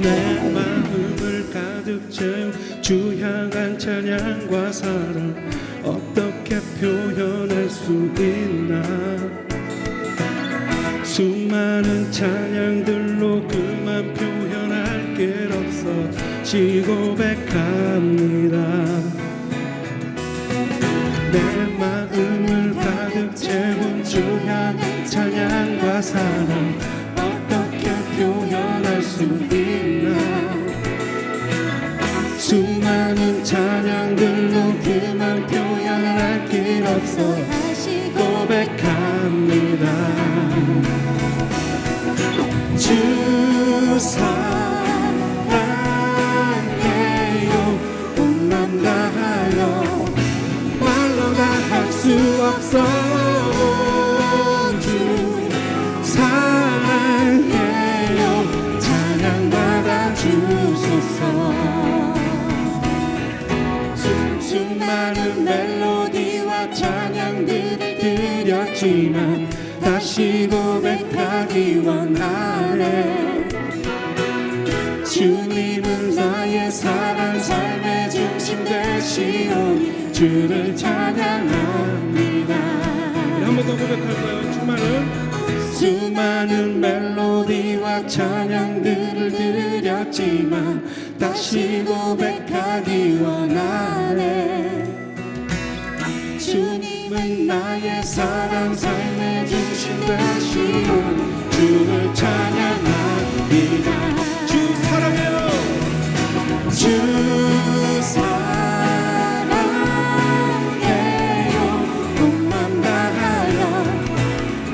내 마음을 가득 채운 주 향한 찬양과 사랑 어떻게 표현할 수 있나. 수많은 찬양들로 그만 표현할 게 없어 시 고백합니다. 내 마음을 가득 채운 주 향한 찬양과 사랑 어떻게 표현할 수 있나. 수많은 찬양들로 그만 표현할 길 없어 다시 고백합니다. 주 사랑해요. 온맘 다하여 말로 다 할 수 없어. 주 사랑해요. 찬양받아 주소서. 수많은 멜로디와 찬양들을 드렸지만 다시 고백하기 원하네. 주님은 나의 사랑 삶의 중심 되시오. 주를 찬양합니다. 한 번 더 고백할까요? 수많은 멜로디와 찬양들을 드렸지만 다시 고백하기 원하네. 주님은 나의 사랑 삶의 중심 되시오. 주를 찬양합니다. 주 사랑해요. 주 사랑해요. 온맘 다하여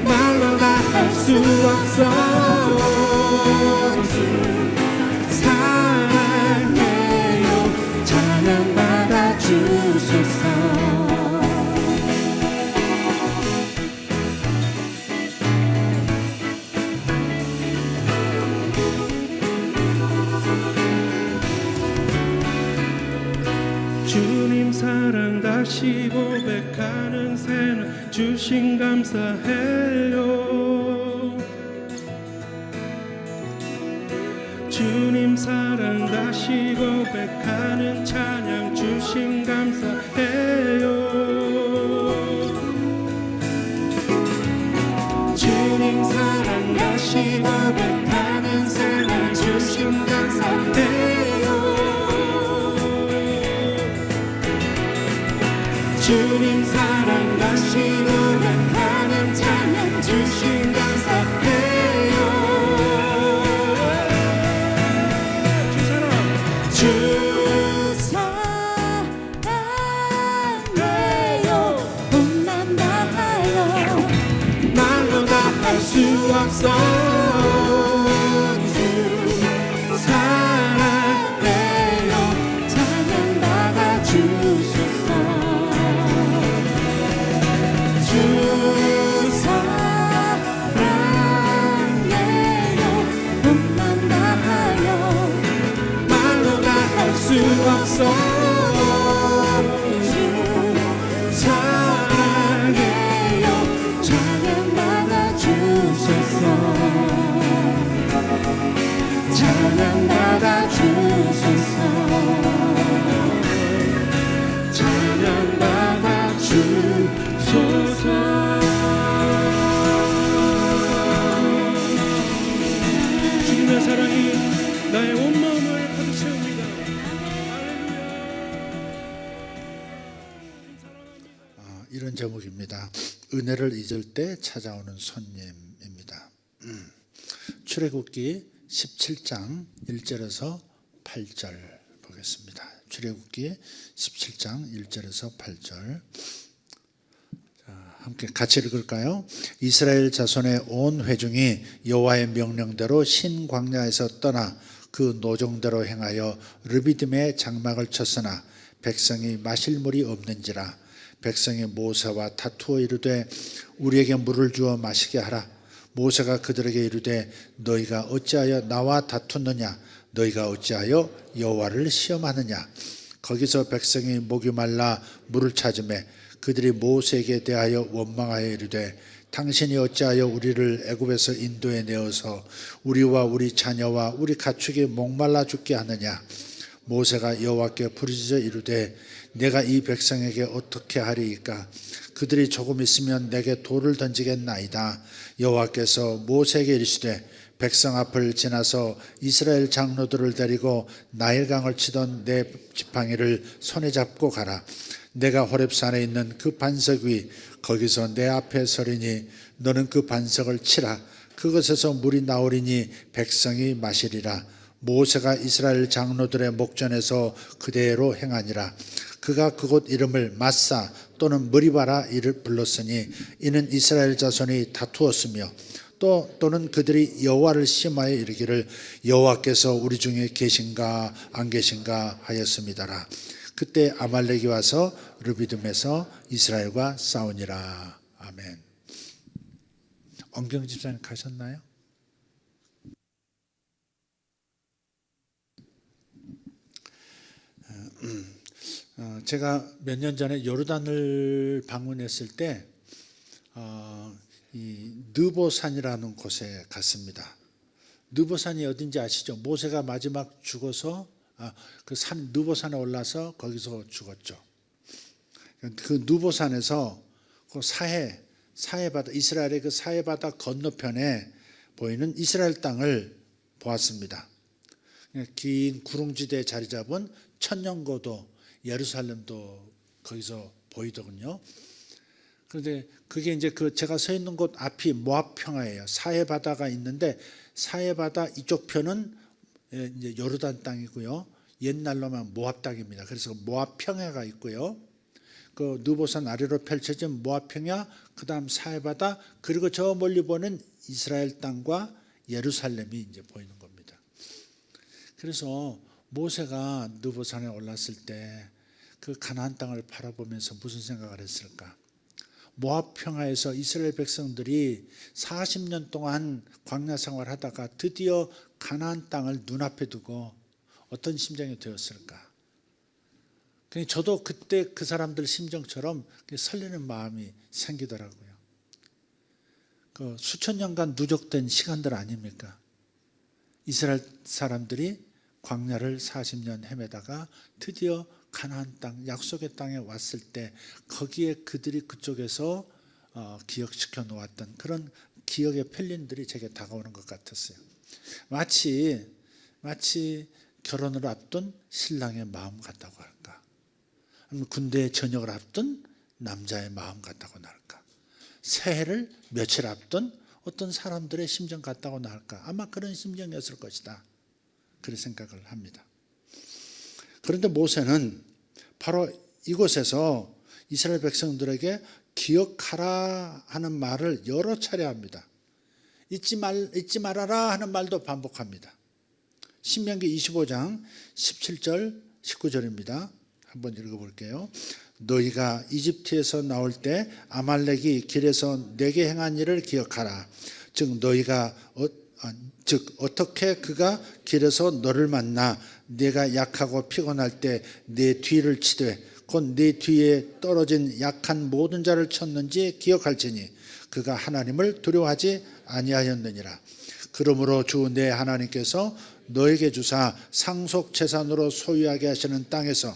말로 다 할 수 없어. 주 사랑해요. 찬양받아 주소서. 주님 사랑 다시 고백하는 새는 주신 감사해요. 주님 사랑 다시 고백하는 찬양 주신 감사해요. 주님 사랑 다시 고백하는 새는 주신 감사해요. 주님 사랑 다시 고백하는 찬양 주신 감사해요. 주 사랑해요. 온맘 다하여 말로 다 할 수 없어. 주 사랑해요. 찬양받아 주소서. 주 사랑해요. 온맘 다하여 말로 다 할 수 없어. 주 사랑해요. 찬양받아 주소서. 찬양받아 주소서. 찬양받아 주소서. 주님의 사랑이 나의 온 마음을 가득 채웁니다. 이런 제목입니다. 은혜를 잊을 때 찾아오는 손님입니다. 출애굽기 17장 1절에서 8절 보겠습니다. 출애굽기 17장 1절에서 8절. 함께 같이 읽을까요? 이스라엘 자손의 온 회중이 여호와의 명령대로 신 광야에서 떠나 그 노정대로 행하여 르비딤의 장막을 쳤으나 백성이 마실 물이 없는지라. 백성이 모세와 다투어 이르되 우리에게 물을 주어 마시게 하라. 모세가 그들에게 이르되 너희가 어찌하여 나와 다투느냐. 너희가 어찌하여 여호와를 시험하느냐. 거기서 백성이 목이 말라 물을 찾으매 그들이 모세에게 대하여 원망하여 이르되 당신이 어찌하여 우리를 애굽에서 인도에 내어서 우리와 우리 자녀와 우리 가축이 목말라 죽게 하느냐. 모세가 여호와께 부르짖어 이르되 내가 이 백성에게 어떻게 하리이까. 그들이 조금 있으면 내게 돌을 던지겠나이다. 여호와께서 모세에게 이르시되 백성 앞을 지나서 이스라엘 장로들을 데리고 나일강을 치던 내 지팡이를 손에 잡고 가라. 내가 호렙산에 있는 그 반석 위 거기서 내 앞에 서리니 너는 그 반석을 치라. 그것에서 물이 나오리니 백성이 마시리라. 모세가 이스라엘 장로들의 목전에서 그대로 행하니라. 그가 그곳 이름을 마사 또는 머리바라 이를 불렀으니 이는 이스라엘 자손이 다투었으며 또는 그들이 여호와를 시험하여 이르기를 여호와께서 우리 중에 계신가 안 계신가 하였음이다라. 그때 아말렉이 와서 르비딤에서 이스라엘과 싸우니라. 아멘. 엄경 집사님 가셨나요? 제가 몇 년 전에 요르단을 방문했을 때 이 느보산이라는 곳에 갔습니다. 느보산이 어딘지 아시죠? 모세가 마지막 죽어서 그 산 느보산에 올라서 거기서 죽었죠. 그 느보산에서 그 사해 바다, 이스라엘의 그 사해 바다 건너편에 보이는 이스라엘 땅을 보았습니다. 긴 구릉지대에 자리 잡은 천년고도 예루살렘도 거기서 보이더군요. 그런데 그게 이제 그 제가 서 있는 곳 앞이 모압 평야예요. 사해 바다가 있는데 사해 바다 이쪽 편은 이제 요르단 땅이고요. 옛날로만 모압 땅입니다. 그래서 모압 평야가 있고요. 그 느보산 아래로 펼쳐진 모압 평야, 그다음 사해 바다, 그리고 저 멀리 보는 이스라엘 땅과 예루살렘이 이제 보이는 겁니다. 그래서 모세가 느보산에 올랐을 때 그 가나안 땅을 바라보면서 무슨 생각을 했을까? 모압 평야에서 이스라엘 백성들이 40년 동안 광야 생활하다가 드디어 가나안 땅을 눈앞에 두고 어떤 심정이 되었을까? 저도 그때 그 사람들 심정처럼 설레는 마음이 생기더라고요. 그 수천 년간 누적된 시간들 아닙니까? 이스라엘 사람들이 광야를 40년 헤매다가 드디어 가나안 땅, 약속의 땅에 왔을 때 거기에 그들이 그쪽에서 기억시켜 놓았던 그런 기억의 편린들이 제게 다가오는 것 같았어요. 마치 결혼을 앞둔 신랑의 마음 같다고 할까, 아니면 군대에 전역을 앞둔 남자의 마음 같다고나 할까, 새해를 며칠 앞둔 어떤 사람들의 심정 같다고나 할까, 아마 그런 심정이었을 것이다, 그런 생각을 합니다. 그런데 모세는 바로 이곳에서 이스라엘 백성들에게 기억하라 하는 말을 여러 차례 합니다. 잊지 말아라 하는 말도 반복합니다. 신명기 25장 17절 19절입니다. 한번 읽어볼게요. 너희가 이집트에서 나올 때 아말렉이 길에서 내게 행한 일을 기억하라. 즉 어떻게 그가 길에서 너를 만나 내가 약하고 피곤할 때 내 뒤를 치되 곧 내 뒤에 떨어진 약한 모든 자를 쳤는지 기억할지니 그가 하나님을 두려워하지 아니하였느니라. 그러므로 주 내 하나님께서 너에게 주사 상속 재산으로 소유하게 하시는 땅에서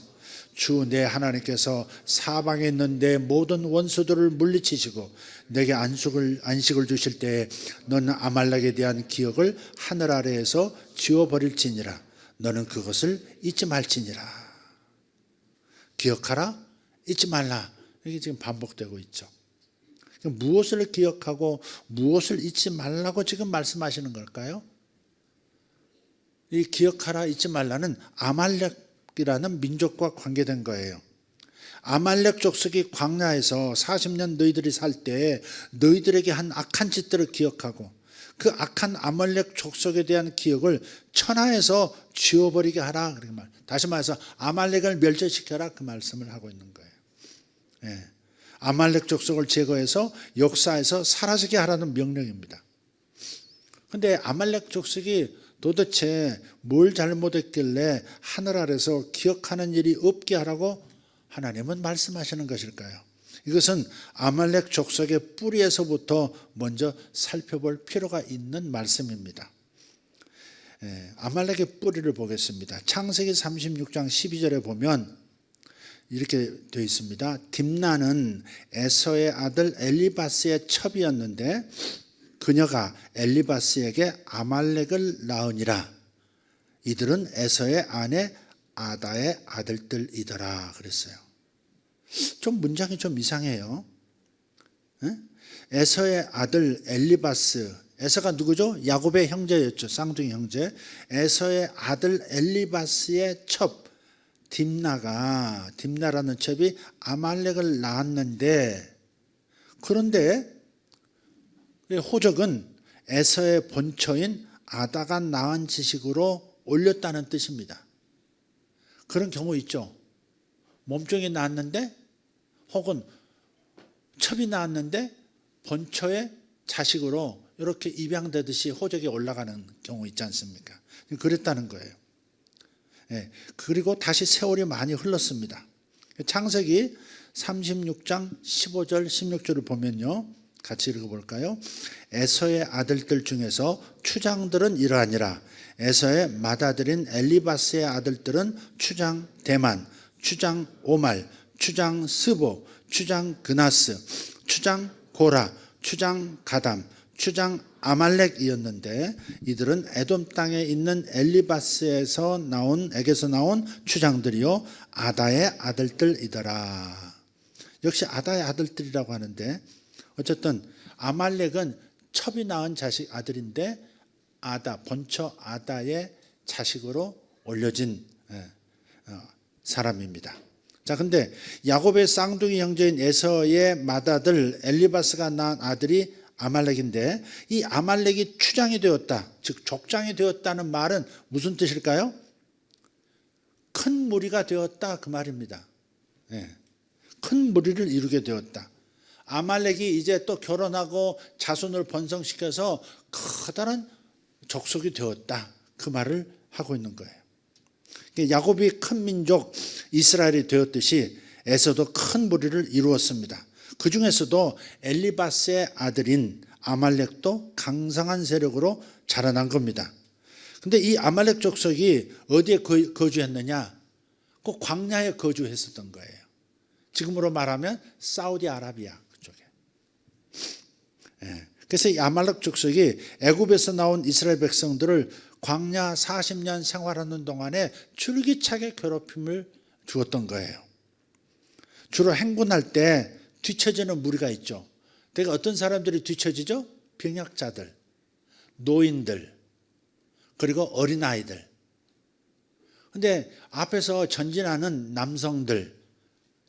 주 내 하나님께서 사방에 있는 내 모든 원수들을 물리치시고 내게 안식을 주실 때에 너는 아말렉에 대한 기억을 하늘 아래에서 지워버릴지니라. 너는 그것을 잊지 말지니라. 기억하라, 잊지 말라. 이게 지금 반복되고 있죠. 무엇을 기억하고 무엇을 잊지 말라고 지금 말씀하시는 걸까요? 이 기억하라, 잊지 말라는 아말렉이라는 민족과 관계된 거예요. 아말렉 족속이 광야에서 40년 너희들이 살 때 너희들에게 한 악한 짓들을 기억하고 그 악한 아말렉 족속에 대한 기억을 천하에서 지워버리게 하라. 다시 말해서 아말렉을 멸절시켜라, 그 말씀을 하고 있는 거예요. 예. 아말렉 족속을 제거해서 역사에서 사라지게 하라는 명령입니다. 그런데 아말렉 족속이 도대체 뭘 잘못했길래 하늘 아래서 기억하는 일이 없게 하라고 하나님은 말씀하시는 것일까요? 이것은 아말렉 족속의 뿌리에서부터 먼저 살펴볼 필요가 있는 말씀입니다. 아말렉의 뿌리를 보겠습니다. 창세기 36장 12절에 보면 이렇게 되어 있습니다. 딥나는 에서의 아들 엘리바스의 첩이었는데 그녀가 엘리바스에게 아말렉을 낳으니라. 이들은 에서의 아내 아다의 아들들이더라 그랬어요. 좀 문장이 좀 이상해요. 에서의 아들 엘리바스, 에서가 누구죠? 야곱의 형제였죠. 쌍둥이 형제. 에서의 아들 엘리바스의 첩 딥나라는 첩이 아말렉을 낳았는데, 그런데 호적은 에서의 본처인 아다가 낳은 지식으로 올렸다는 뜻입니다. 그런 경우 있죠. 몸종이 낳았는데 혹은 첩이 낳았는데 본처의 자식으로 이렇게 입양되듯이 호적이 올라가는 경우 있지 않습니까? 그랬다는 거예요. 그리고 다시 세월이 많이 흘렀습니다. 창세기 36장 15절 16절을 보면요, 같이 읽어볼까요? 에서의 아들들 중에서 추장들은 이러하니라. 에서의 맏아들인 엘리바스의 아들들은 추장 대만, 추장 오말, 추장 스보, 추장 그나스, 추장 고라, 추장 가담, 추장 아말렉이었는데 이들은 에돔 땅에 있는 엘리바스에서 나온 추장들이요 아다의 아들들이더라. 역시 아다의 아들들이라고 하는데, 어쨌든 아말렉은 첩이 낳은 아들인데 본처 아다의 자식으로 올려진 사람입니다. 자, 근데 야곱의 쌍둥이 형제인 에서의 맏아들 엘리바스가 낳은 아들이 아말렉인데, 이 아말렉이 추장이 되었다, 즉 족장이 되었다는 말은 무슨 뜻일까요? 큰 무리가 되었다, 그 말입니다. 큰 무리를 이루게 되었다. 아말렉이 이제 또 결혼하고 자손을 번성시켜서 커다란 족속이 되었다, 그 말을 하고 있는 거예요. 야곱이 큰 민족 이스라엘이 되었듯이 에서도 큰 무리를 이루었습니다. 그 중에서도 엘리바스의 아들인 아말렉도 강성한 세력으로 자라난 겁니다. 근데 이 아말렉 족속이 어디에 거주했느냐? 그 광야에 거주했었던 거예요. 지금으로 말하면 사우디아라비아 그쪽에. 그래서 이 아말렉 족속이 애굽에서 나온 이스라엘 백성들을 광야 40년 생활하는 동안에 줄기차게 괴롭힘을 주었던 거예요. 주로 행군할 때 뒤처지는 무리가 있죠. 그러니까 어떤 사람들이 뒤처지죠? 병약자들, 노인들, 그리고 어린아이들. 근데 앞에서 전진하는 남성들,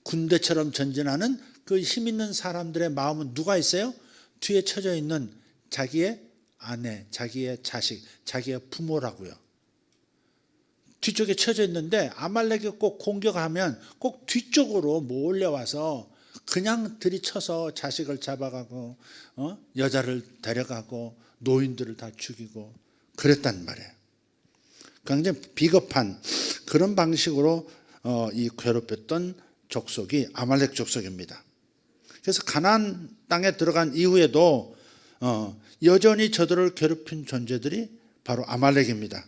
군대처럼 전진하는 그 힘 있는 사람들의 마음은 누가 있어요? 뒤에 처져 있는 자기의 아내, 자기의 자식, 자기의 부모라고요. 뒤쪽에 처져 있는데 아말렉이 꼭 공격하면 꼭 뒤쪽으로 몰려와서 그냥 들이쳐서 자식을 잡아가고 여자를 데려가고 노인들을 다 죽이고 그랬단 말이에요. 굉장히 비겁한 그런 방식으로 이 괴롭혔던 족속이 아말렉 족속입니다. 그래서 가나안 땅에 들어간 이후에도 여전히 저들을 괴롭힌 존재들이 바로 아말렉입니다.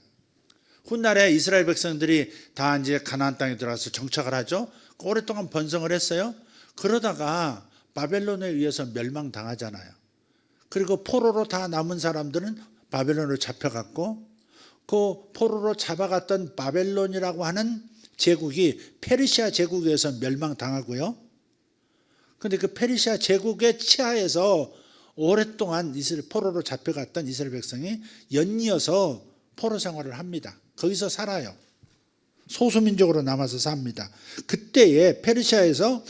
훗날에 이스라엘 백성들이 다 이제 가나안 땅에 들어가서 정착을 하죠. 오랫동안 번성을 했어요. 그러다가 바벨론에 의해서 멸망당하잖아요. 그리고 포로로 다 남은 사람들은 바벨론으로 잡혀갔고, 그 포로로 잡아갔던 바벨론이라고 하는 제국이 페르시아 제국에 의해서 멸망당하고요. 그런데 그 페르시아 제국의 치하에서 오랫동안 포로로 잡혀갔던 이스라엘 백성이 연이어서 포로 생활을 합니다. 거기서 살아요. 소수민족으로 남아서 삽니다. 그때에 페르시아에서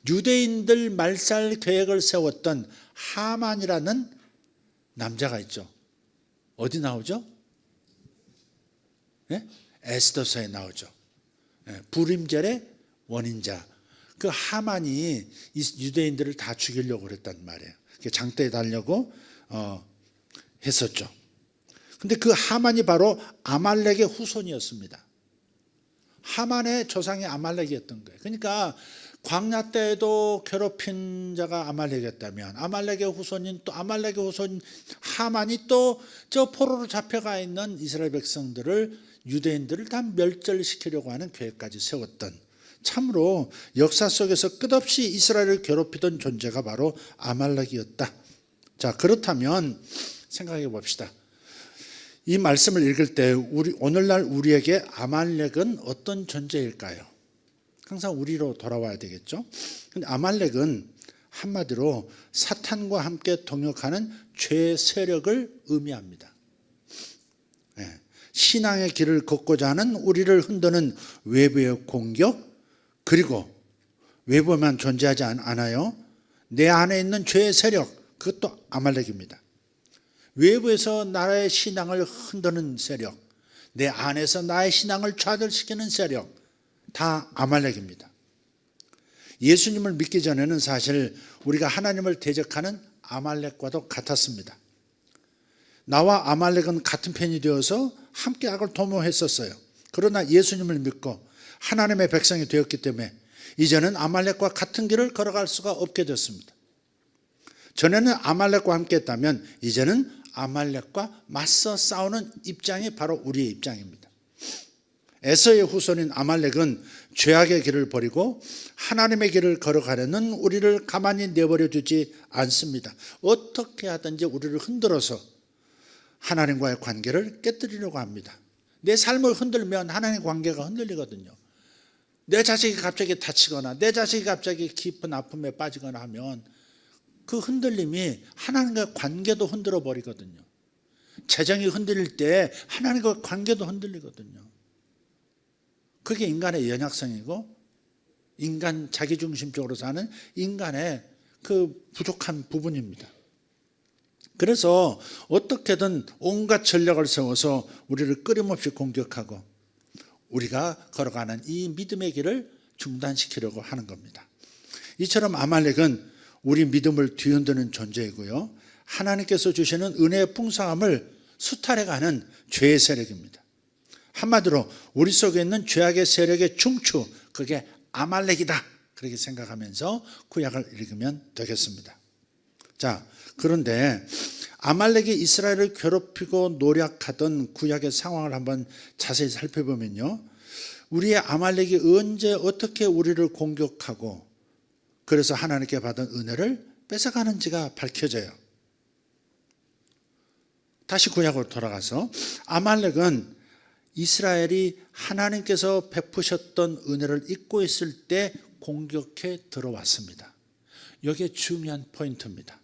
유대인들 말살 계획을 세웠던 하만이라는 남자가 있죠. 어디 나오죠? 에스더서에 나오죠. 불임절의 원인자. 그 하만이 유대인들을 다 죽이려고 그랬단 말이에요. 장대에 달려고 했었죠. 근데 그 하만이 바로 아말렉의 후손이었습니다. 하만의 조상이 아말렉이었던 거예요. 그러니까 광야 때에도 괴롭힌 자가 아말렉이었다면 아말렉의 후손인 또 아말렉의 후손 하만이 또 저 포로로 잡혀가 있는 이스라엘 백성들을 유대인들을 다 멸절시키려고 하는 계획까지 세웠던 참으로 역사 속에서 끝없이 이스라엘을 괴롭히던 존재가 바로 아말렉이었다. 자, 그렇다면 생각해 봅시다. 이 말씀을 읽을 때 오늘날 우리에게 아말렉은 어떤 존재일까요? 항상 우리로 돌아와야 되겠죠. 근데 아말렉은 한마디로 사탄과 함께 동역하는 죄 세력을 의미합니다. 신앙의 길을 걷고자 하는 우리를 흔드는 외부의 공격, 그리고 외부만 존재하지 않아요. 내 안에 있는 죄의 세력, 그것도 아말렉입니다. 외부에서 나의 신앙을 흔드는 세력, 내 안에서 나의 신앙을 좌절시키는 세력, 다 아말렉입니다. 예수님을 믿기 전에는 사실 우리가 하나님을 대적하는 아말렉과도 같았습니다. 나와 아말렉은 같은 편이 되어서 함께 악을 도모했었어요. 그러나 예수님을 믿고 하나님의 백성이 되었기 때문에 이제는 아말렉과 같은 길을 걸어갈 수가 없게 됐습니다. 전에는 아말렉과 함께 했다면 이제는 아말렉과 맞서 싸우는 입장이 바로 우리의 입장입니다. 에서의 후손인 아말렉은 죄악의 길을 버리고 하나님의 길을 걸어가려는 우리를 가만히 내버려 두지 않습니다. 어떻게 하든지 우리를 흔들어서 하나님과의 관계를 깨뜨리려고 합니다. 내 삶을 흔들면 하나님의 관계가 흔들리거든요. 내 자식이 갑자기 다치거나 내 자식이 갑자기 깊은 아픔에 빠지거나 하면 그 흔들림이 하나님과의 관계도 흔들어 버리거든요. 재정이 흔들릴 때 하나님과의 관계도 흔들리거든요. 그게 인간의 연약성이고 인간 자기중심적으로 사는 인간의 그 부족한 부분입니다. 그래서 어떻게든 온갖 전략을 세워서 우리를 끊임없이 공격하고 우리가 걸어가는 이 믿음의 길을 중단시키려고 하는 겁니다. 이처럼 아말렉은 우리 믿음을 뒤흔드는 존재이고요. 하나님께서 주시는 은혜의 풍성함을 수탈해가는 죄의 세력입니다. 한마디로 우리 속에 있는 죄악의 세력의 중추, 그게 아말렉이다, 그렇게 생각하면서 구약을 읽으면 되겠습니다. 자, 그런데 아말렉이 이스라엘을 괴롭히고 노략하던 구약의 상황을 한번 자세히 살펴보면요, 우리의 아말렉이 언제 어떻게 우리를 공격하고 그래서 하나님께 받은 은혜를 뺏어가는지가 밝혀져요. 다시 구약으로 돌아가서 아말렉은 이스라엘이 하나님께서 베푸셨던 은혜를 잊고 있을 때 공격해 들어왔습니다. 이게 중요한 포인트입니다.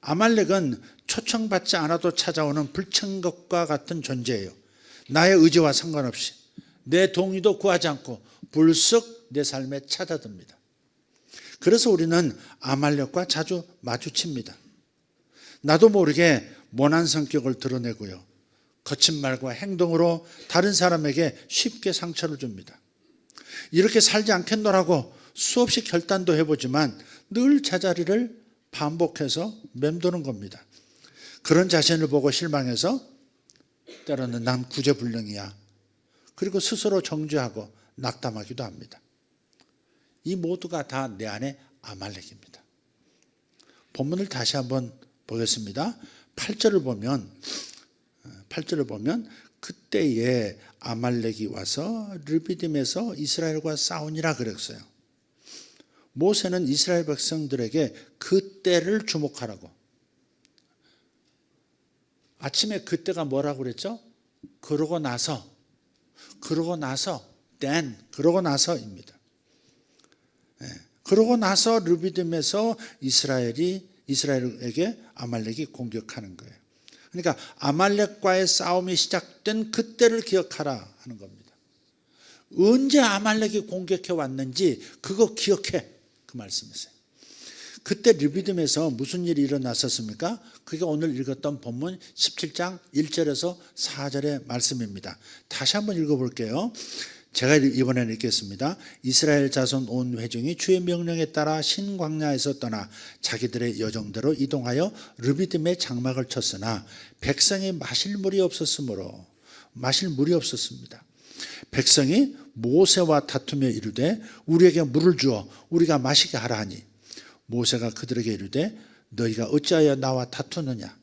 아말렉은 초청받지 않아도 찾아오는 불청객과 같은 존재예요. 나의 의지와 상관없이 내 동의도 구하지 않고 불쑥 내 삶에 찾아듭니다. 그래서 우리는 아말렉과 자주 마주칩니다. 나도 모르게 모난 성격을 드러내고요, 거친 말과 행동으로 다른 사람에게 쉽게 상처를 줍니다. 이렇게 살지 않겠노라고 수없이 결단도 해보지만 늘 제자리를 반복해서 맴도는 겁니다. 그런 자신을 보고 실망해서 때로는 난 구제불능이야, 그리고 스스로 정죄하고 낙담하기도 합니다. 이 모두가 다 내 안에 아말렉입니다. 본문을 다시 한번 보겠습니다. 8절을 보면 그때에 아말렉이 와서 르비딤에서 이스라엘과 싸우니라 그랬어요. 모세는 이스라엘 백성들에게 그때를 주목하라고. 아침에 그때가 뭐라고 그랬죠? 그러고 나서입니다. 그러고 나서 르비딤에서 이스라엘에게 아말렉이 공격하는 거예요. 그러니까 아말렉과의 싸움이 시작된 그때를 기억하라 하는 겁니다. 언제 아말렉이 공격해 왔는지 그거 기억해, 그 말씀이세요. 그때 르비딤에서 무슨 일이 일어났었습니까? 그게 오늘 읽었던 본문 17장 1절에서 4절의 말씀입니다. 다시 한번 읽어볼게요. 제가 이번에는 읽겠습니다. 이스라엘 자손 온 회중이 주의 명령에 따라 신광야에서 떠나 자기들의 여정대로 이동하여 르비딤에 장막을 쳤으나 백성이 마실 물이 없었습니다. 백성이 모세와 다투며 이르되 우리에게 물을 주어 우리가 마시게 하라 하니 모세가 그들에게 이르되 너희가 어찌하여 나와 다투느냐.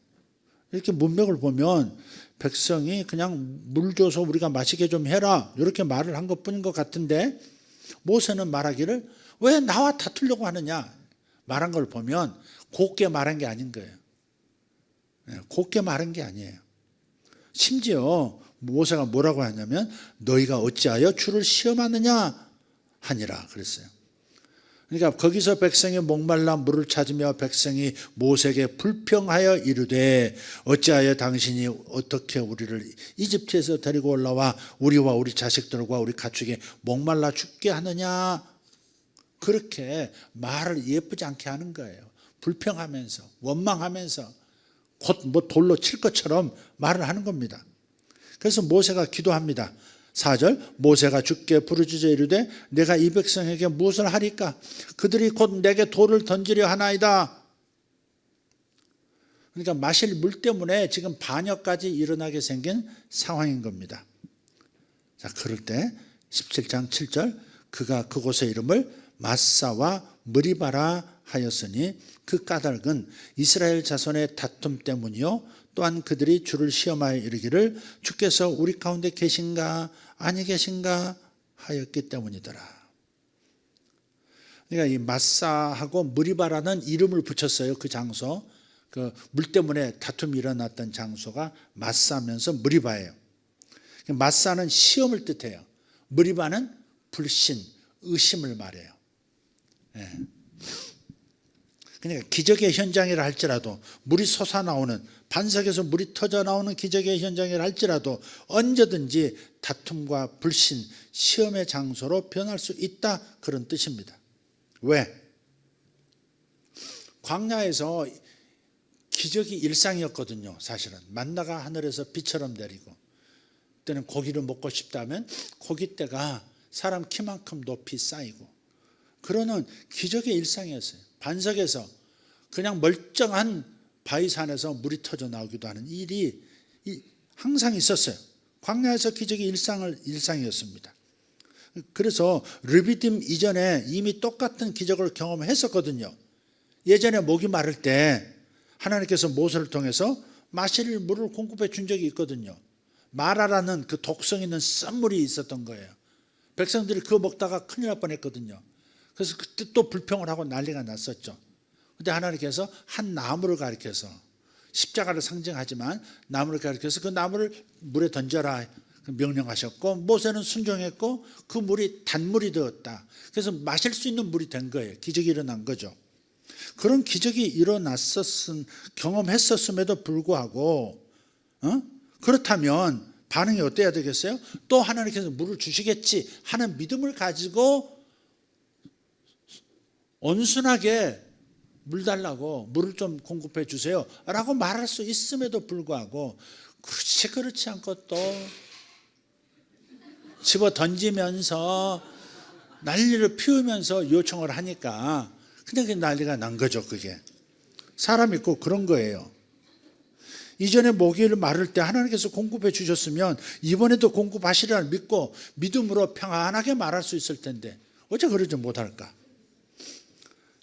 이렇게 문맥을 보면 백성이 그냥 물 줘서 우리가 마시게 좀 해라 이렇게 말을 한 것뿐인 것 같은데 모세는 말하기를 왜 나와 다투려고 하느냐 말한 걸 보면 곱게 말한 게 아닌 거예요. 곱게 말한 게 아니에요. 심지어 모세가 뭐라고 하냐면 너희가 어찌하여 주를 시험하느냐 하니라 그랬어요. 그러니까 거기서 백성이 목말라 물을 찾으며 백성이 모세에게 불평하여 이르되 어찌하여 당신이 어떻게 우리를 이집트에서 데리고 올라와 우리와 우리 자식들과 우리 가축에 목말라 죽게 하느냐 그렇게 말을 예쁘지 않게 하는 거예요. 불평하면서 원망하면서 곧 뭐 돌로 칠 것처럼 말을 하는 겁니다. 그래서 모세가 기도합니다. 4절 모세가 주께 부르짖어 이르되 내가 이 백성에게 무엇을 하리까 그들이 곧 내게 돌을 던지려 하나이다. 그러니까 마실 물 때문에 지금 반역까지 일어나게 생긴 상황인 겁니다. 자, 그럴 때 17장 7절 그가 그곳의 이름을 마사와 무리바라 하였으니 그 까닭은 이스라엘 자손의 다툼 때문이요 또한 그들이 주를 시험하여 이르기를 주께서 우리 가운데 계신가 아니 계신가 하였기 때문이더라. 그러니까 이 마사하고 무리바라는 이름을 붙였어요. 그 장소 그 물 때문에 다툼이 일어났던 장소가 마사면서 무리바예요. 마사는 시험을 뜻해요. 무리바는 불신, 의심을 말해요. 그러니까 기적의 현장이라 할지라도 물이 솟아나오는 반석에서 물이 터져나오는 기적의 현장이라 할지라도 언제든지 다툼과 불신, 시험의 장소로 변할 수 있다 그런 뜻입니다. 왜? 광야에서 기적이 일상이었거든요. 사실은 만나가 하늘에서 비처럼 내리고 그때는 고기를 먹고 싶다면 고깃대가 사람 키만큼 높이 쌓이고 그러는 기적의 일상이었어요. 반석에서 그냥 멀쩡한 바위산에서 물이 터져 나오기도 하는 일이 항상 있었어요. 광야에서 기적의 일상이었습니다. 그래서 르비딤 이전에 이미 똑같은 기적을 경험했었거든요. 예전에 목이 마를 때 하나님께서 모세를 통해서 마실 물을 공급해 준 적이 있거든요. 마라라는 그 독성 있는 쓴물이 있었던 거예요. 백성들이 그거 먹다가 큰일 날 뻔했거든요. 그래서 그때 또 불평을 하고 난리가 났었죠. 그런데 하나님께서 한 나무를 가리켜서 십자가를 상징하지만 나무를 가리켜서 그 나무를 물에 던져라 명령하셨고 모세는 순종했고 그 물이 단물이 되었다. 그래서 마실 수 있는 물이 된 거예요. 기적이 일어난 거죠. 그런 기적이 경험했었음에도 불구하고 그렇다면 반응이 어때야 되겠어요? 또 하나님께서 물을 주시겠지 하는 믿음을 가지고 온순하게 물 달라고 물을 좀 공급해 주세요 라고 말할 수 있음에도 불구하고 그렇지 않고 또 집어 던지면서 난리를 피우면서 요청을 하니까 그냥 난리가 난 거죠. 그게 사람 있고 그런 거예요. 이전에 모기를 마를 때 하나님께서 공급해 주셨으면 이번에도 공급하시리라 믿고 믿음으로 평안하게 말할 수 있을 텐데 어째 그러지 못할까?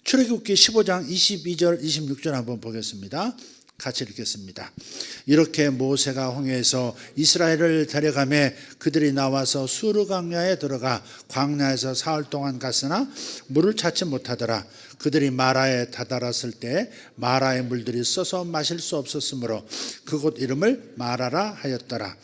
출애굽기 15장 22절 26절 한번 보겠습니다. 같이 읽겠습니다. 이렇게 모세가 홍해에서 이스라엘을 데려가며 그들이 나와서 수르 광야에 들어가 광야에서 사흘 동안 갔으나 물을 찾지 못하더라. 그들이 마라에 다다랐을 때 마라의 물들이 써서 마실 수 없었으므로 그곳 이름을 마라라 하였더라.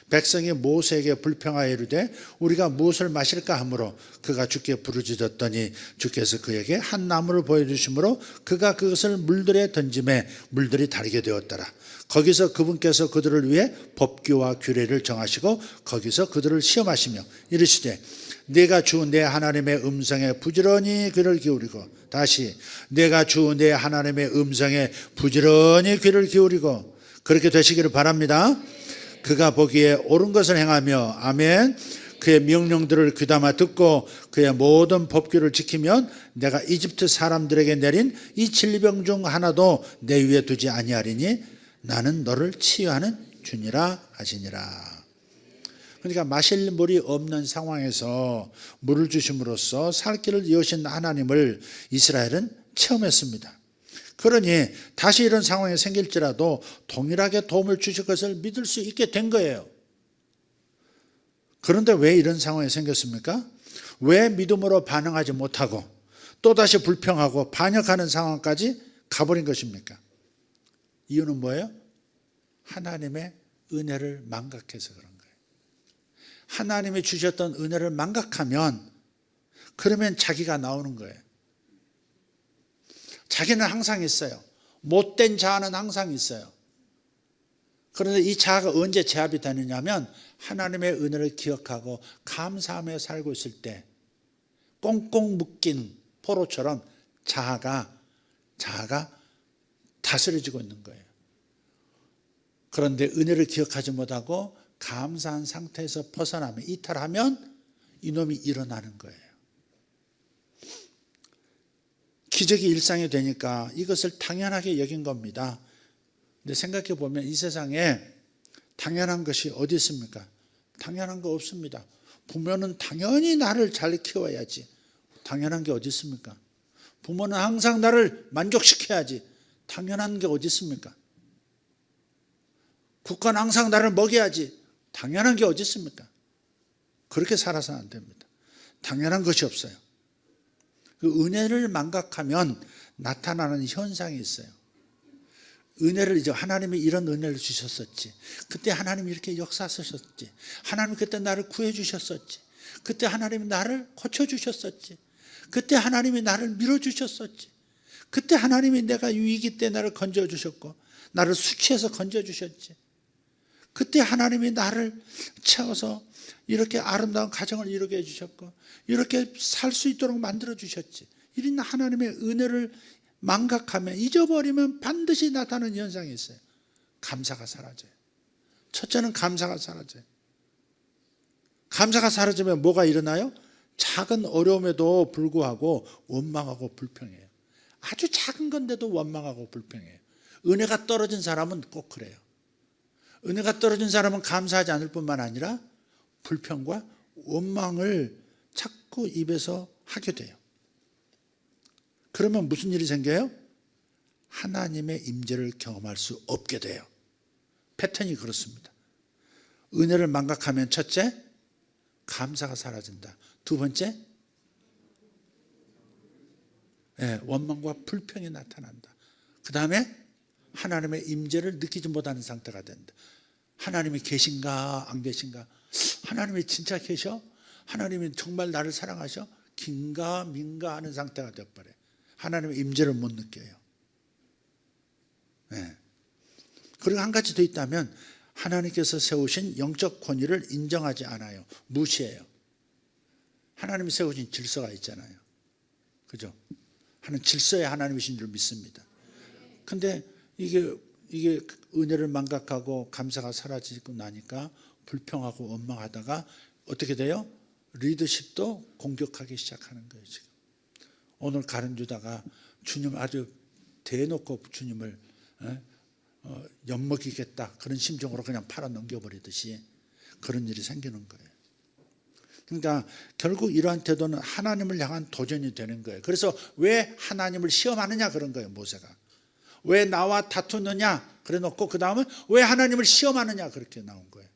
백성이 모세에게 불평하여 이르되 우리가 무엇을 마실까 하므로 그가 주께 부르짖었더니 주께서 그에게 한 나무를 보여주심으로 그가 그것을 물들에 던짐에 물들이 다르게 되었더라. 거기서 그분께서 그들을 위해 법규와 규례를 정하시고 거기서 그들을 시험하시며 이르시되 내가 주 내 하나님의 음성에 부지런히 귀를 기울이고 다시 내가 주 내 하나님의 음성에 부지런히 귀를 기울이고 그렇게 되시기를 바랍니다. 그가 보기에 옳은 것을 행하며 아멘 그의 명령들을 귀담아 듣고 그의 모든 법규를 지키면 내가 이집트 사람들에게 내린 이 질병 중 하나도 내 위에 두지 아니하리니 나는 너를 치유하는 주니라 하시니라. 그러니까 마실 물이 없는 상황에서 물을 주심으로써 살 길을 여신 하나님을 이스라엘은 체험했습니다. 그러니 다시 이런 상황이 생길지라도 동일하게 도움을 주실 것을 믿을 수 있게 된 거예요. 그런데 왜 이런 상황이 생겼습니까? 왜 믿음으로 반응하지 못하고 또다시 불평하고 반역하는 상황까지 가버린 것입니까? 이유는 뭐예요? 하나님의 은혜를 망각해서 그런 거예요. 하나님이 주셨던 은혜를 망각하면 그러면 자기가 나오는 거예요. 자기는 항상 있어요. 못된 자아는 항상 있어요. 그런데 이 자아가 언제 제압이 되느냐면 하나님의 은혜를 기억하고 감사하며 살고 있을 때 꽁꽁 묶인 포로처럼 자아가 다스려지고 있는 거예요. 그런데 은혜를 기억하지 못하고 감사한 상태에서 벗어나면 이탈하면 이놈이 일어나는 거예요. 기적이 일상이 되니까 이것을 당연하게 여긴 겁니다. 근데 생각해 보면 이 세상에 당연한 것이 어디 있습니까? 당연한 거 없습니다. 부모는 당연히 나를 잘 키워야지. 당연한 게 어디 있습니까? 부모는 항상 나를 만족시켜야지. 당연한 게 어디 있습니까? 국가는 항상 나를 먹여야지. 당연한 게 어디 있습니까? 그렇게 살아서는 안 됩니다. 당연한 것이 없어요. 그 은혜를 망각하면 나타나는 현상이 있어요. 은혜를 이제 하나님이 이런 은혜를 주셨었지. 그때 하나님이 이렇게 역사하셨지. 하나님 그때 나를 구해 주셨었지. 그때 하나님이 나를 고쳐 주셨었지. 그때 하나님이 나를 밀어 주셨었지. 그때 하나님이 내가 위기 때 나를 건져 주셨고 나를 수치해서 건져 주셨지. 그때 하나님이 나를 채워서 이렇게 아름다운 가정을 이루게 해주셨고 이렇게 살 수 있도록 만들어 주셨지. 이런 하나님의 은혜를 망각하면 잊어버리면 반드시 나타나는 현상이 있어요. 감사가 사라져요. 첫째는 감사가 사라져요. 감사가 사라지면 뭐가 일어나요? 작은 어려움에도 불구하고 원망하고 불평해요. 아주 작은 건데도 원망하고 불평해요. 은혜가 떨어진 사람은 꼭 그래요. 은혜가 떨어진 사람은 감사하지 않을 뿐만 아니라 불평과 원망을 자꾸 입에서 하게 돼요. 그러면 무슨 일이 생겨요? 하나님의 임재를 경험할 수 없게 돼요. 패턴이 그렇습니다. 은혜를 망각하면 첫째, 감사가 사라진다. 두 번째, 원망과 불평이 나타난다. 그 다음에 하나님의 임재를 느끼지 못하는 상태가 된다. 하나님이 계신가 안 계신가? 하나님이 진짜 계셔? 하나님이 정말 나를 사랑하셔? 긴가 민가 하는 상태가 되어버려요. 하나님의 임재를 못 느껴요. 그리고 한 가지 더 있다면 하나님께서 세우신 영적 권위를 인정하지 않아요. 무시해요. 하나님이 세우신 질서가 있잖아요. 그죠? 하는 질서에 하나님이신 줄 믿습니다. 근데 이게 은혜를 망각하고 감사가 사라지고 나니까 불평하고 원망하다가 어떻게 돼요? 리더십도 공격하기 시작하는 거예요. 지금 오늘 가룟유다가 주님 아주 대놓고 주님을 엿먹이겠다 그런 심정으로 그냥 팔아 넘겨버리듯이 그런 일이 생기는 거예요. 그러니까 결국 이러한 태도는 하나님을 향한 도전이 되는 거예요. 그래서 왜 하나님을 시험하느냐 그런 거예요. 모세가 왜 나와 다투느냐 그래 놓고 그 다음은 왜 하나님을 시험하느냐 그렇게 나온 거예요.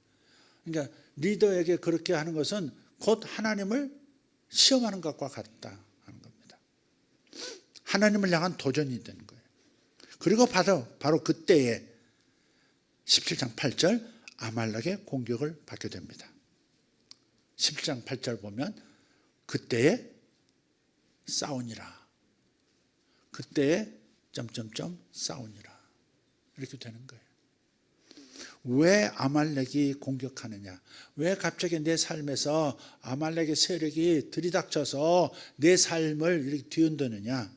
그러니까 리더에게 그렇게 하는 것은 곧 하나님을 시험하는 것과 같다 하는 겁니다. 하나님을 향한 도전이 되는 거예요. 그리고 바로 그때에 17장 8절 아말렉의 공격을 받게 됩니다. 17장 8절 보면 그때에 싸우니라. 그때에 싸우니라. 이렇게 되는 거예요. 왜 아말렉이 공격하느냐? 왜 갑자기 내 삶에서 아말렉의 세력이 들이닥쳐서 내 삶을 이렇게 뒤흔드느냐?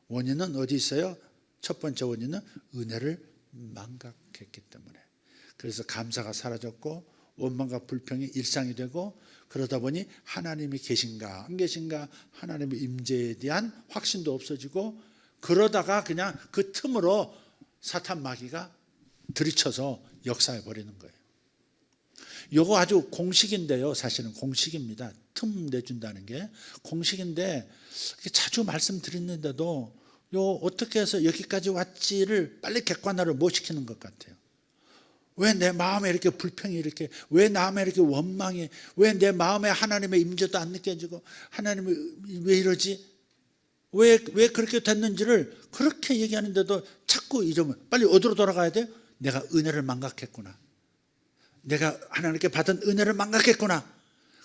원인은 어디 있어요? 첫 번째 원인은 은혜를 망각했기 때문에. 그래서 감사가 사라졌고 원망과 불평이 일상이 되고 그러다 보니 하나님이 계신가 안 계신가 하나님의 임재에 대한 확신도 없어지고 그러다가 그냥 그 틈으로 사탄 마귀가 들이쳐서 역사해 버리는 거예요. 요거 아주 공식인데요. 사실은 공식입니다. 틈 내준다는 게 공식인데 자주 말씀드렸는데도 요 어떻게 해서 여기까지 왔지를 빨리 객관화를 못 시키는 것 같아요. 왜 내 마음에 이렇게 불평이 이렇게, 왜 마음에 이렇게 원망이, 왜 내 마음에 하나님의 임재도 안 느껴지고 하나님이 왜 이러지? 왜 그렇게 됐는지를 그렇게 얘기하는데도 자꾸 잊어버려. 빨리 어디로 돌아가야 돼요? 내가 은혜를 망각했구나. 내가 하나님께 받은 은혜를 망각했구나.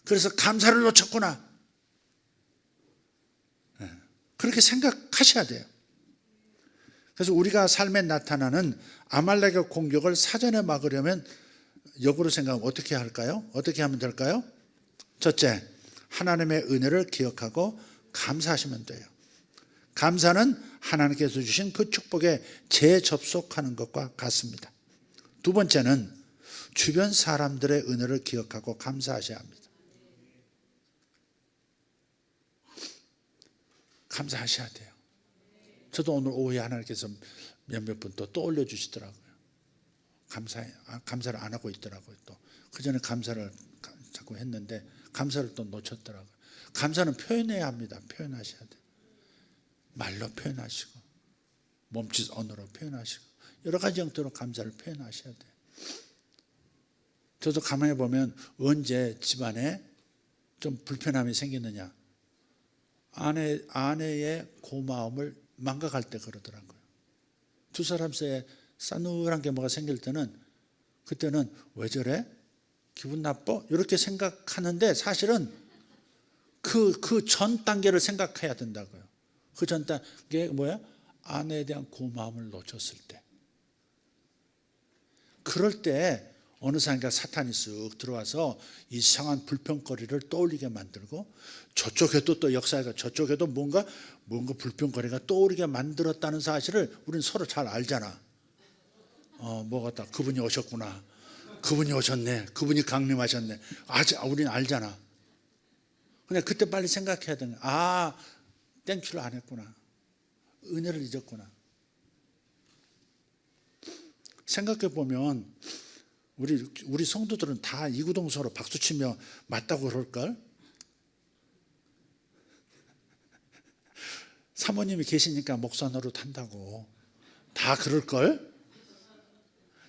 그래서 감사를 놓쳤구나. 그렇게 생각하셔야 돼요. 그래서 우리가 삶에 나타나는 아말렉의 공격을 사전에 막으려면 역으로 생각하면 어떻게 할까요? 어떻게 하면 될까요? 첫째, 하나님의 은혜를 기억하고 감사하시면 돼요. 감사는 하나님께서 주신 그 축복에 재접속하는 것과 같습니다. 두 번째는 주변 사람들의 은혜를 기억하고 감사하셔야 합니다. 감사하셔야 돼요. 저도 오늘 오후에 하나님께서 몇몇 분 또 떠올려 주시더라고요. 감사를 안 하고 있더라고요. 또 그전에 감사를 자꾸 했는데 감사를 또 놓쳤더라고요. 감사는 표현해야 합니다. 표현하셔야 돼요. 말로 표현하시고 몸짓 언어로 표현하시고 여러 가지 형태로 감사를 표현하셔야 돼요. 저도 가만히 보면 언제 집안에 좀 불편함이 생기느냐, 아내의 고마움을 망각할 때 그러더라고요. 두 사람 사이에 싸늘한 게 뭐가 생길 때는 그때는 왜 저래? 기분 나빠? 이렇게 생각하는데 사실은 그 전 단계를 생각해야 된다고요. 그 전 단계 뭐야? 아내에 대한 고마움을 놓쳤을 때. 그럴 때 어느 사람인가 사탄이 쓱 들어와서 이상한 불평거리를 떠올리게 만들고 저쪽에도 또 역사가 저쪽에도 뭔가 불평거리가 떠오르게 만들었다는 사실을 우리는 서로 잘 알잖아. 뭐가 다 그분이 오셨구나. 그분이 오셨네. 그분이 강림하셨네. 우리는 알잖아. 근데 그때 빨리 생각해야 되는 거야. 땡큐를 안 했구나. 은혜를 잊었구나. 생각해 보면 우리 성도들은 다 이구동성으로 박수치며 맞다고 그럴걸? 사모님이 계시니까 목사 노릇 한다고 다 그럴걸?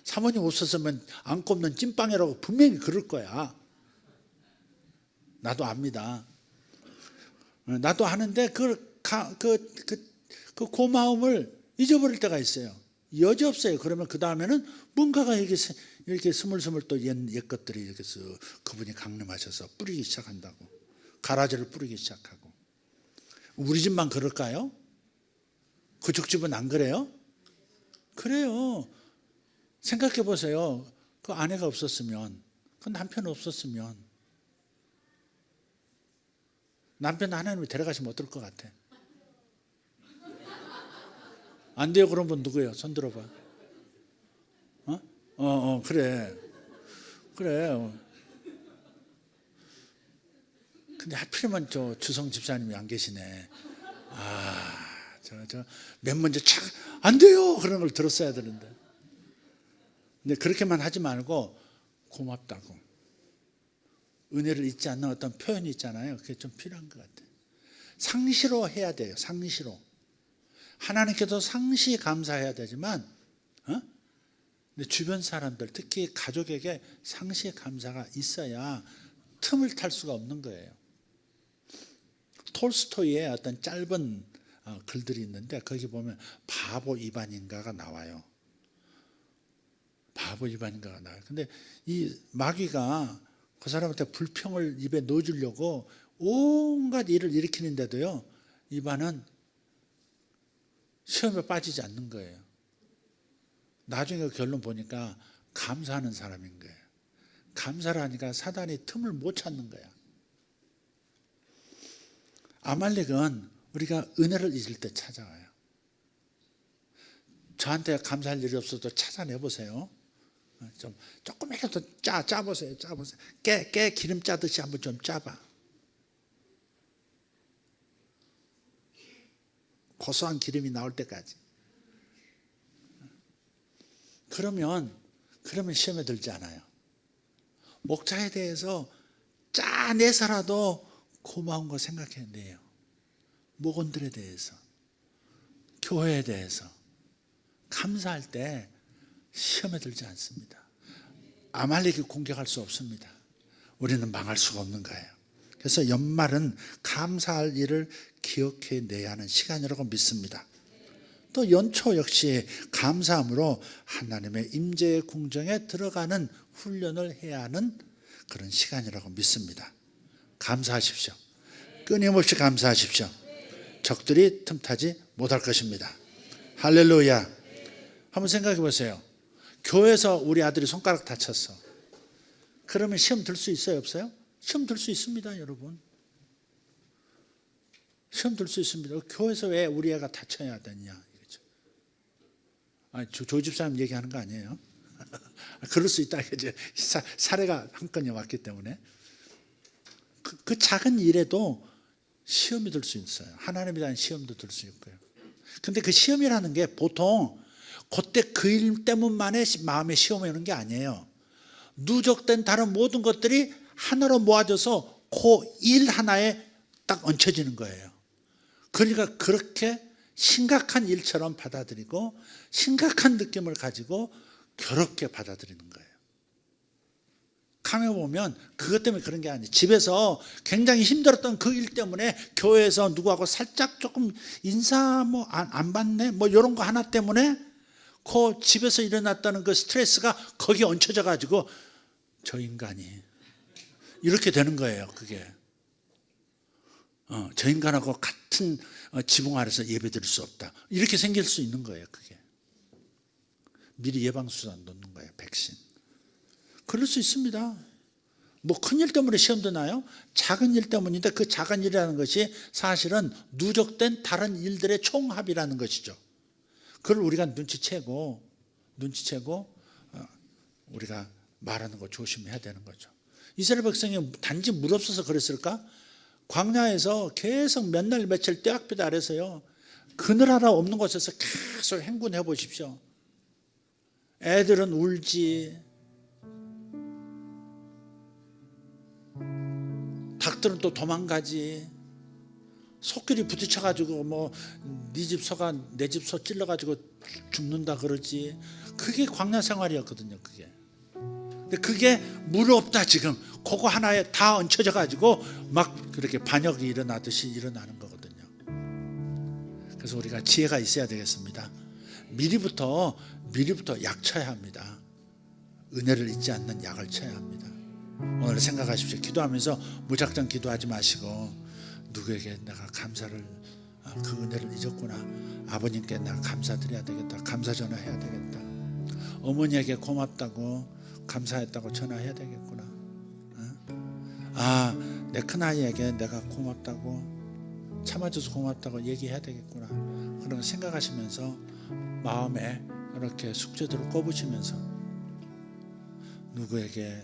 사모님 없었으면 안 꼽는 찐빵이라고 분명히 그럴 거야. 나도 압니다. 나도 하는데 그 고마움을 잊어버릴 때가 있어요. 여지없어요. 그러면 그 다음에는 뭔가가 이렇게 스물스물 또 옛 것들이 이렇게 그분이 강림하셔서 뿌리기 시작한다고. 가라지를 뿌리기 시작하고. 우리 집만 그럴까요? 그쪽 집은 안 그래요? 그래요. 생각해 보세요. 그 아내가 없었으면, 그 남편 없었으면, 남편 하나님이 데려가시면 어떨 것 같아? 안 돼요. 그런 분 누구예요? 손 들어봐. 그래. 근데 하필이면 저 주성 집사님이 안 계시네. 맨 먼저 안 돼요. 그런 걸 들었어야 되는데. 근데 그렇게만 하지 말고 고맙다고. 은혜를 잊지 않는 어떤 표현이 있잖아요. 그게 좀 필요한 것 같아요. 상시로 해야 돼요. 상시로. 하나님께도 상시 감사해야 되지만 근데 주변 사람들 특히 가족에게 상시 감사가 있어야 틈을 탈 수가 없는 거예요. 톨스토이의 어떤 짧은 글들이 있는데 거기 보면 바보 이반인가가 나와요. 바보 이반인가가 나와요. 근데 이 마귀가 그 사람한테 불평을 입에 넣어주려고 온갖 일을 일으키는데도요, 이반은 시험에 빠지지 않는 거예요. 나중에 결론 보니까 감사하는 사람인 거예요. 감사를 하니까 사단이 틈을 못 찾는 거야. 아말렉은 우리가 은혜를 잊을 때 찾아와요. 저한테 감사할 일이 없어도 찾아내보세요. 조금이라도 짜보세요. 깨 기름 짜듯이 한번 좀 짜봐. 고소한 기름이 나올 때까지. 그러면 시험에 들지 않아요. 목자에 대해서 짜내서라도 고마운 거 생각해내요. 목원들에 대해서, 교회에 대해서 감사할 때 시험에 들지 않습니다. 아말렉이 공격할 수 없습니다. 우리는 망할 수가 없는 거예요. 그래서 연말은 감사할 일을 기억해내야 하는 시간이라고 믿습니다. 또 연초 역시 감사함으로 하나님의 임재의 궁정에 들어가는 훈련을 해야 하는 그런 시간이라고 믿습니다. 감사하십시오. 끊임없이 감사하십시오. 적들이 틈타지 못할 것입니다. 할렐루야. 한번 생각해 보세요. 교회에서 우리 아들이 손가락 다쳤어. 그러면 시험 들 수 있어요, 없어요? 시험 들 수 있습니다, 여러분. 시험 들 수 있습니다. 교회에서 왜 우리 애가 다쳐야 되냐? 조 집사님 얘기하는 거 아니에요? 그럴 수 있다. 이제 사례가 한 건이 왔기 때문에 그 작은 일에도 시험이 들 수 있어요. 하나님에 대한 시험도 들 수 있고요. 근데 그 시험이라는 게 보통 그때 그 일 때문만에 마음에 시험이 오는 게 아니에요. 누적된 다른 모든 것들이 하나로 모아져서 그 일 하나에 딱 얹혀지는 거예요. 그러니까 그렇게 심각한 일처럼 받아들이고 심각한 느낌을 가지고 괴롭게 받아들이는 거예요. 가면 보면 그것 때문에 그런 게 아니에요. 집에서 굉장히 힘들었던 그 일 때문에 교회에서 누구하고 살짝 조금 인사 안 받네 이런 거 하나 때문에 그 집에서 일어났다는 그 스트레스가 거기에 얹혀져 가지고 저 인간이 이렇게 되는 거예요. 그게 저 인간하고 같은 지붕 아래서 예배드릴 수 없다. 이렇게 생길 수 있는 거예요. 그게 미리 예방수단 놓는 거예요. 백신. 그럴 수 있습니다. 큰 일 때문에 시험도 나요. 작은 일 때문인데 그 작은 일이라는 것이 사실은 누적된 다른 일들의 총합이라는 것이죠. 그걸 우리가 눈치채고 우리가 말하는 거 조심해야 되는 거죠. 이스라엘 백성이 단지 물 없어서 그랬을까? 광야에서 계속 몇 날 며칠 떼약볕 아래서요. 그늘 하나 없는 곳에서 계속 행군해 보십시오. 애들은 울지, 닭들은 또 도망가지, 속끼리 부딪혀가지고 네 집 소가 내 집 소 찔러가지고 죽는다 그러지. 그게 광야 생활이었거든요. 근데 그게 물 없다 지금 그거 하나에 다 얹혀져 가지고 막 그렇게 반역이 일어나듯이 일어나는 거거든요. 그래서 우리가 지혜가 있어야 되겠습니다. 미리부터 약 쳐야 합니다. 은혜를 잊지 않는 약을 쳐야 합니다. 오늘 생각하십시오. 기도하면서 무작정 기도하지 마시고 누구에게 내가 감사를 그 은혜를 잊었구나. 아버님께 내가 감사드려야 되겠다. 감사 전화해야 되겠다. 어머니에게 고맙다고 감사했다고 전화해야 되겠구나. 내 큰아이에게 내가 고맙다고 참아줘서 고맙다고 얘기해야 되겠구나. 그런 생각하시면서 마음에 이렇게 숙제들을 꼽으시면서 누구에게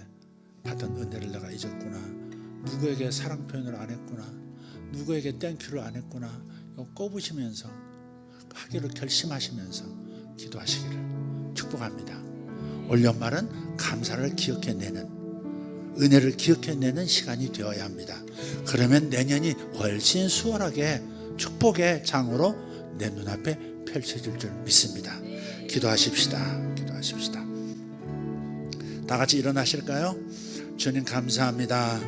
받은 은혜를 내가 잊었구나. 누구에게 사랑 표현을 안 했구나. 누구에게 땡큐를 안 했구나. 이거 꼽으시면서 하기로 결심하시면서 기도하시기를 축복합니다. 올 연말은 감사를 기억해내는, 은혜를 기억해내는 시간이 되어야 합니다. 그러면 내년이 훨씬 수월하게 축복의 장으로 내 눈앞에 펼쳐질 줄 믿습니다. 기도하십시다. 다 같이 일어나실까요? 주님 감사합니다.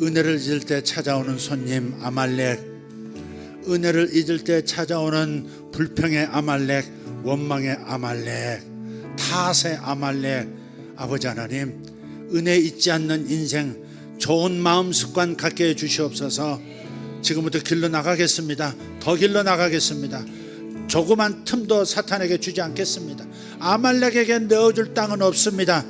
은혜를 잊을 때 찾아오는 손님 아말렉, 은혜를 잊을 때 찾아오는 불평의 아말렉, 원망의 아말렉, 탓의 아말렉, 아버지 하나님 은혜 잊지 않는 인생, 좋은 마음 습관 갖게 해주시옵소서. 지금부터 길러 나가겠습니다. 더 길러 나가겠습니다. 조그만 틈도 사탄에게 주지 않겠습니다. 아말렉에게 넣어줄 땅은 없습니다.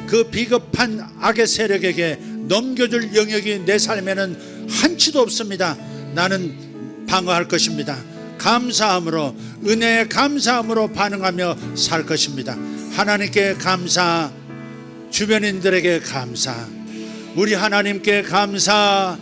그 비겁한 악의 세력에게 넘겨줄 영역이 내 삶에는 한치도 없습니다. 나는 방어할 것입니다. 감사함으로, 은혜의 감사함으로 반응하며 살 것입니다. 하나님께 감사, 주변인들에게 감사, 우리 하나님께 감사,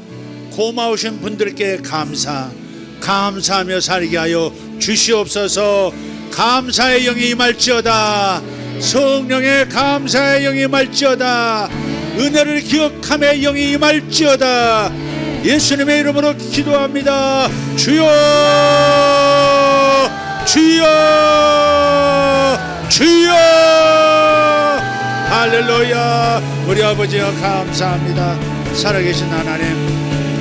고마우신 분들께 감사, 감사하며 살게 하여 주시옵소서. 감사의 영이 임할지어다. 성령의 감사의 영이 임할지어다. 은혜를 기억함에 영이 임할지어다. 예수님의 이름으로 기도합니다. 주여, 주여, 주여. 할렐루야. 우리 아버지여 감사합니다. 살아계신 하나님,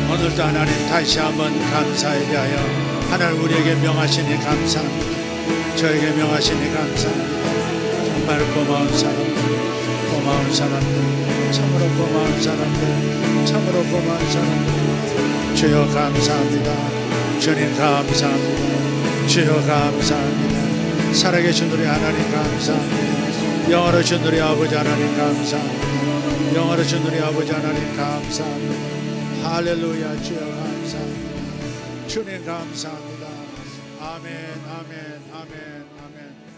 오늘도 하나님 다시 한번 감사에 대하여 하나님 우리에게 명하시니 감사합니다. 저에게 명하시니 감사합니다. 정말 고마운 사람들, 고마운 사람들, 참으로 고마운 사람들, 참으로 고마운 사람들. 주여 감사합니다. 주님 감사합니다. 주여 감사합니다. 살아계신 우리 하나님 감사합니다. 영원하신 우리 아버지 하나님 감사합니다. 영원하신 우리 아버지 하나님 감사합니다. 할렐루야. 주여 감사합니다. 주님 감사합니다. 아멘, 아멘, 아멘, 아멘.